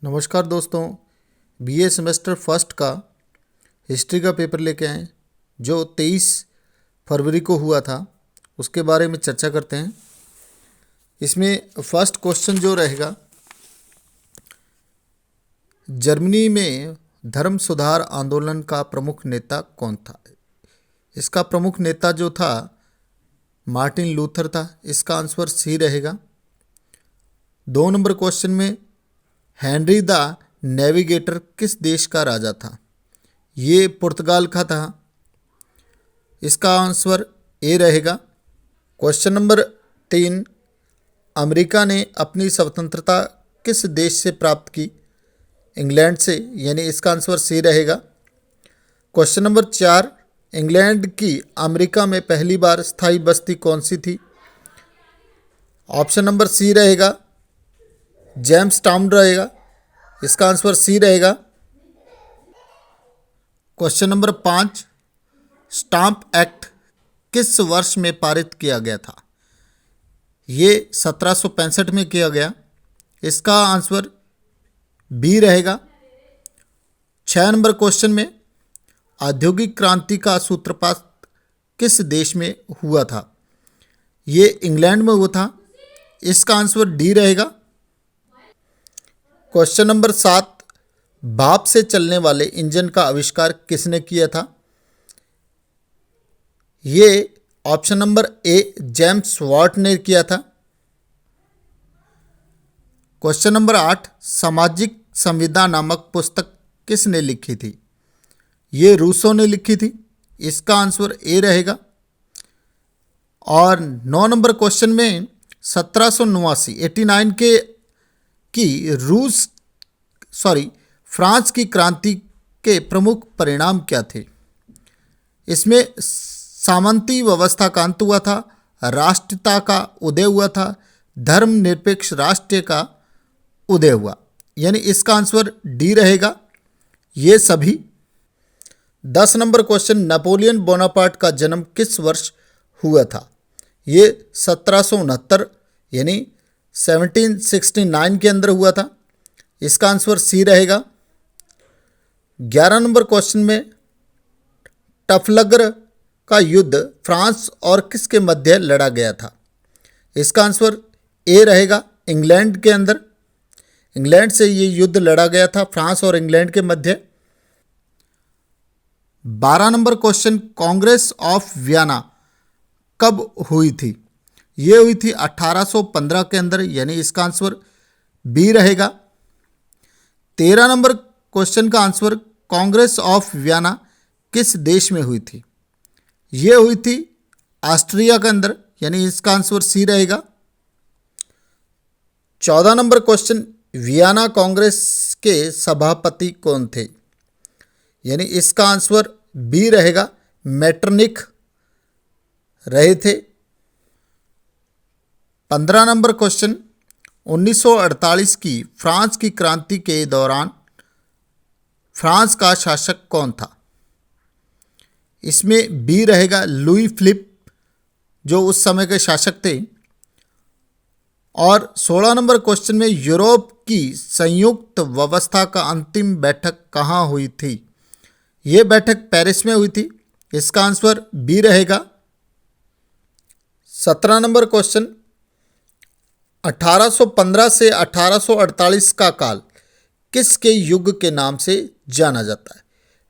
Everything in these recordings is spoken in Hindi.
नमस्कार दोस्तों, बीए सेमेस्टर फर्स्ट का हिस्ट्री का पेपर लेके आए जो 23 फरवरी को हुआ था। उसके बारे में चर्चा करते हैं। इसमें फर्स्ट क्वेश्चन जो रहेगा, जर्मनी में धर्म सुधार आंदोलन का प्रमुख नेता कौन था। इसका प्रमुख नेता जो था मार्टिन लूथर था। इसका आंसर सी रहेगा। 2 नंबर क्वेश्चन में हेनरी द नेविगेटर किस देश का राजा था। ये पुर्तगाल का था। इसका आंसर ए रहेगा। क्वेश्चन नंबर 3, अमेरिका ने अपनी स्वतंत्रता किस देश से प्राप्त की। इंग्लैंड से, यानी इसका आंसर सी रहेगा। क्वेश्चन नंबर 4, इंग्लैंड की अमेरिका में पहली बार स्थायी बस्ती कौन सी थी। ऑप्शन नंबर सी रहेगा, जेम्स टाउन रहेगा। इसका आंसर सी रहेगा। क्वेश्चन नंबर 5, स्टाम्प एक्ट किस वर्ष में पारित किया गया था। ये 1765 में किया गया। इसका आंसर बी रहेगा। 6 नंबर क्वेश्चन में औद्योगिक क्रांति का सूत्रपात किस देश में हुआ था। ये इंग्लैंड में हुआ था। इसका आंसर डी रहेगा। क्वेश्चन नंबर 7, भाप से चलने वाले इंजन का आविष्कार किसने किया था। ये option number A, James Watt ने किया था। क्वेश्चन नंबर 8, सामाजिक संविदा नामक पुस्तक किसने लिखी थी। ये रूसो ने लिखी थी। इसका आंसर ए रहेगा। और 9 नंबर क्वेश्चन में 1789 के फ्रांस की क्रांति के प्रमुख परिणाम क्या थे। इसमें सामंती व्यवस्था का अंत हुआ था, राष्ट्रीयता का उदय हुआ था, धर्मनिरपेक्ष राष्ट्र का उदय हुआ, यानी इसका आंसर डी रहेगा। ये सभी। 10 नंबर क्वेश्चन, नेपोलियन बोनापार्ट का जन्म किस वर्ष हुआ था। ये 1769 यानी 1769 के अंदर हुआ था। इसका आंसर सी रहेगा। 11 नंबर क्वेश्चन में ट्रफलगर का युद्ध फ्रांस और किसके मध्य लड़ा गया था। इसका आंसर ए रहेगा। इंग्लैंड के अंदर, इंग्लैंड से ये युद्ध लड़ा गया था, फ्रांस और इंग्लैंड के मध्य। 12 number question, Congress of Vienna कब हुई थी। ये हुई थी 1815 के अंदर, यानी इसका आंसर बी रहेगा। 13 नंबर क्वेश्चन का आंसर, कांग्रेस ऑफ वियना किस देश में हुई थी। ये हुई थी ऑस्ट्रिया के अंदर, यानी इसका आंसर सी रहेगा। 14 नंबर क्वेश्चन, वियना कांग्रेस के सभापति कौन थे। यानी इसका आंसर बी रहेगा। मेटरनिख रहे थे। 15 नंबर क्वेश्चन, 1948 की फ्रांस की क्रांति के दौरान फ्रांस का शासक कौन था। इसमें बी रहेगा, लुई फिलिप, जो उस समय के शासक थे। और 16 नंबर क्वेश्चन में यूरोप की संयुक्त व्यवस्था का अंतिम बैठक कहाँ हुई थी। ये बैठक पेरिस में हुई थी। इसका आंसर बी रहेगा। 17 नंबर क्वेश्चन, 1815 से 1848 का काल किसके युग के नाम से जाना जाता है।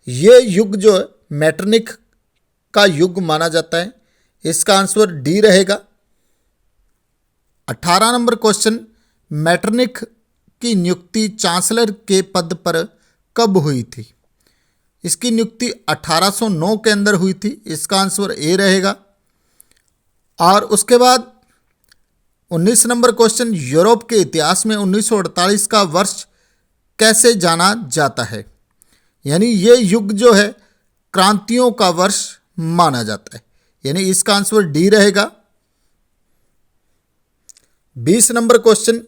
ये युग जो मेटरनिख का युग माना जाता है। इसका आंसर डी रहेगा। 18 नंबर क्वेश्चन, मेटरनिख की नियुक्ति चांसलर के पद पर कब हुई थी। इसकी नियुक्ति 1809 के अंदर हुई थी। इसका आंसर ए रहेगा। और उसके बाद 19 नंबर क्वेश्चन, यूरोप के इतिहास में 1948 का वर्ष कैसे जाना जाता है। यानी ये युग जो है क्रांतियों का वर्ष माना जाता है, यानी इसका आंसर डी रहेगा। 20 नंबर क्वेश्चन,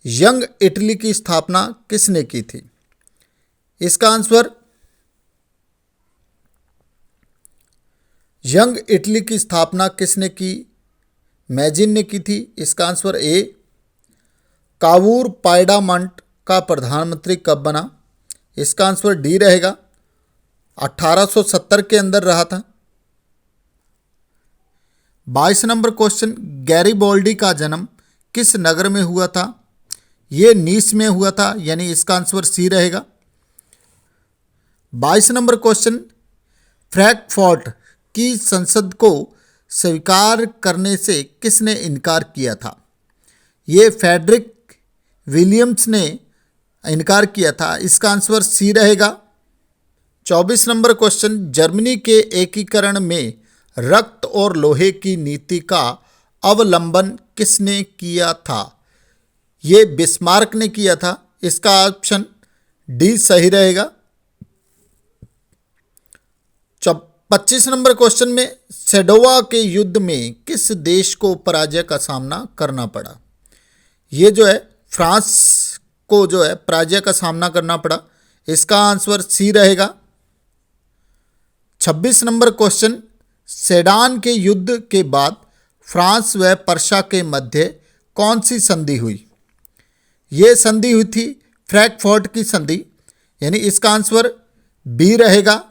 यंग इटली की स्थापना किसने की थी। इसका आंसर, यंग इटली की स्थापना किसने की, मैजिन ने की थी। इसका आंसर ए। कावूर पायडामंट का प्रधानमंत्री कब बना? इसका आंसर डी रहेगा, 1870 के अंदर रहा था। 22 नंबर क्वेश्चन, गैरीबोल्डी का जन्म किस नगर में हुआ था? ये नीस में हुआ था, यानी इसका आंसर सी रहेगा। 22 नंबर क्वेश्चन, फ्रैंकफर्ट की संसद को स्वीकार करने से किसने इनकार किया था? ये फ्रेडरिक विलियम्स ने इनकार किया था, इसका आंसर सी रहेगा। 24 नंबर क्वेश्चन, जर्मनी के एकीकरण में रक्त और लोहे की नीति का अवलंबन किसने किया था? ये बिस्मार्क ने किया था, इसका ऑप्शन डी सही रहेगा। 25 नंबर क्वेश्चन में, सेडोवा के युद्ध में किस देश को पराजय का सामना करना पड़ा? ये जो है फ्रांस को जो है पराजय का सामना करना पड़ा, इसका आंसर सी रहेगा। 26 नंबर क्वेश्चन, सेडान के युद्ध के बाद फ्रांस व पर्शिया के मध्य कौन सी संधि हुई? ये संधि हुई थी फ्रैंकफर्ट की संधि, यानी इसका आंसर बी रहेगा।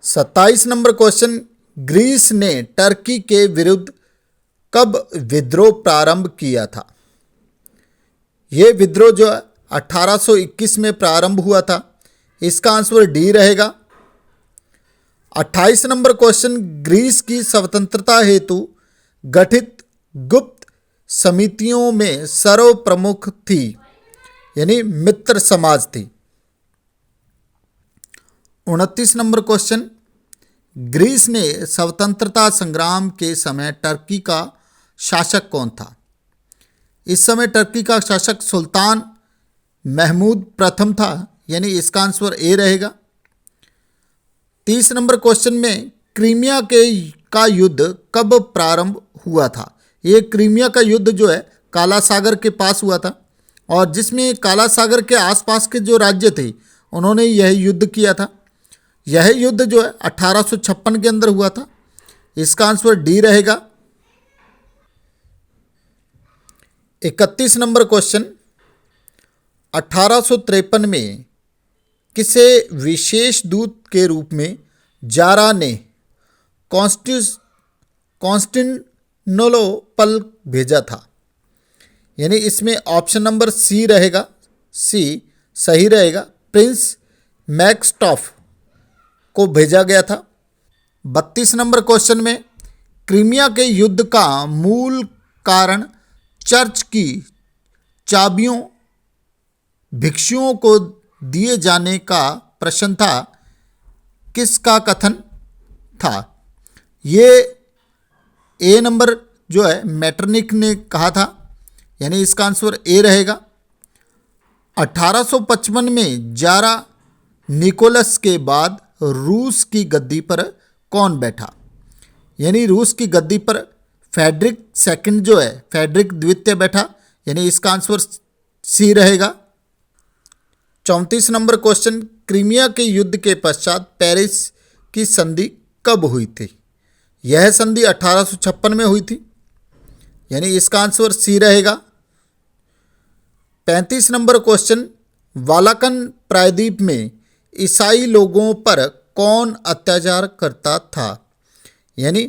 27 नंबर क्वेश्चन, ग्रीस ने टर्की के विरुद्ध कब विद्रोह प्रारंभ किया था? यह विद्रोह जो 1821 में प्रारंभ हुआ था, इसका आंसर डी रहेगा। 28 नंबर क्वेश्चन, ग्रीस की स्वतंत्रता हेतु गठित गुप्त समितियों में सर्वप्रमुख थी, यानी मित्र समाज थी। 29 नंबर क्वेश्चन, ग्रीस ने स्वतंत्रता संग्राम के समय टर्की का शासक कौन था? इस समय टर्की का शासक सुल्तान महमूद प्रथम था, यानी इसका आंसर ए रहेगा। 30 नंबर क्वेश्चन में, क्रीमिया का युद्ध कब प्रारंभ हुआ था? ये क्रीमिया का युद्ध जो है काला सागर के पास हुआ था, और जिसमें काला सागर के आसपास के जो राज्य थे उन्होंने यह युद्ध किया था। यह युद्ध जो है 1856 के अंदर हुआ था, इसका आंसर डी रहेगा। 31 नंबर क्वेश्चन, 1853 में किसे विशेष दूत के रूप में जारा ने कॉन्स्टेंटिनोपल भेजा था? यानी इसमें ऑप्शन नंबर सी रहेगा, सी सही रहेगा, प्रिंस मैक्सटॉफ को भेजा गया था। 32 नंबर क्वेश्चन में, क्रीमिया के युद्ध का मूल कारण चर्च की चाबियों भिक्षुओं को दिए जाने का प्रश्न था, किसका कथन था? ये ए नंबर जो है मैटरनिक ने कहा था, यानी इसका आंसर ए रहेगा। 1855 में जारा निकोलस के बाद रूस की गद्दी पर कौन बैठा? यानी रूस की गद्दी पर फ्रेडरिक सेकंड जो है, फ्रेडरिक द्वितीय बैठा, यानी इसका आंसर सी रहेगा। 34 नंबर क्वेश्चन, क्रीमिया के युद्ध के पश्चात पेरिस की संधि कब हुई थी? यह संधि 1856 में हुई थी, यानी इसका आंसर सी रहेगा। 35 नंबर क्वेश्चन, बालाकन प्रायद्वीप में ईसाई लोगों पर कौन अत्याचार करता था? यानी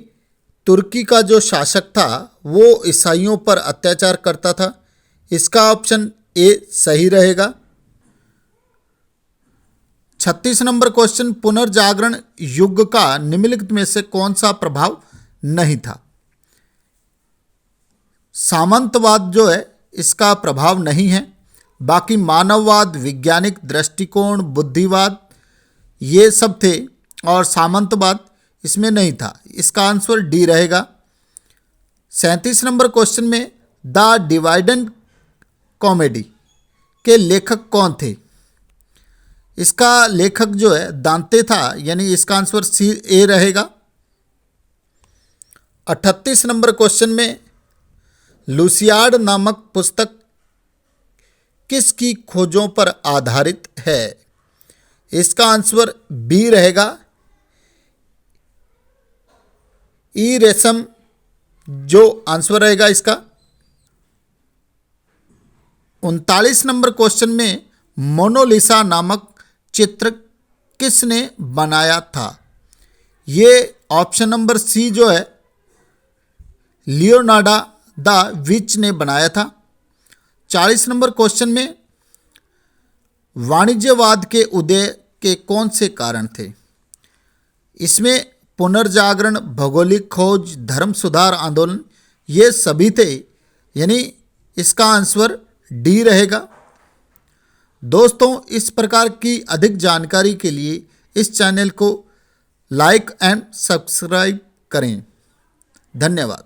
तुर्की का जो शासक था वो ईसाइयों पर अत्याचार करता था, इसका ऑप्शन ए सही रहेगा। 36 नंबर क्वेश्चन, पुनर्जागरण युग का निम्नलिखित में से कौन सा प्रभाव नहीं था? सामंतवाद जो है इसका प्रभाव नहीं है, बाकी मानववाद, वैज्ञानिक दृष्टिकोण, बुद्धिवाद ये सब थे, और सामंतवाद इसमें नहीं था, इसका आंसर डी रहेगा। 37 नंबर क्वेश्चन में, द डिवाइड कॉमेडी के लेखक कौन थे? इसका लेखक जो है दांते था, यानी इसका आंसर सी ए रहेगा। 38 नंबर क्वेश्चन में, लुसियाड नामक पुस्तक किसकी खोजों पर आधारित है? इसका आंसर बी रहेगा, ई रेशम जो आंसर रहेगा इसका। 39 नंबर क्वेश्चन में मोनालिसा नामक चित्र किसने बनाया था? ये ऑप्शन नंबर सी जो है लियोनार्डो दा विंची ने बनाया था। 40 नंबर क्वेश्चन में वाणिज्यवाद के उदय के कौन से कारण थे? इसमें पुनर्जागरण, भौगोलिक खोज, धर्म सुधार आंदोलन, ये सभी थे, यानी इसका आंसर डी रहेगा। दोस्तों, इस प्रकार की अधिक जानकारी के लिए इस चैनल को लाइक एंड सब्सक्राइब करें। धन्यवाद।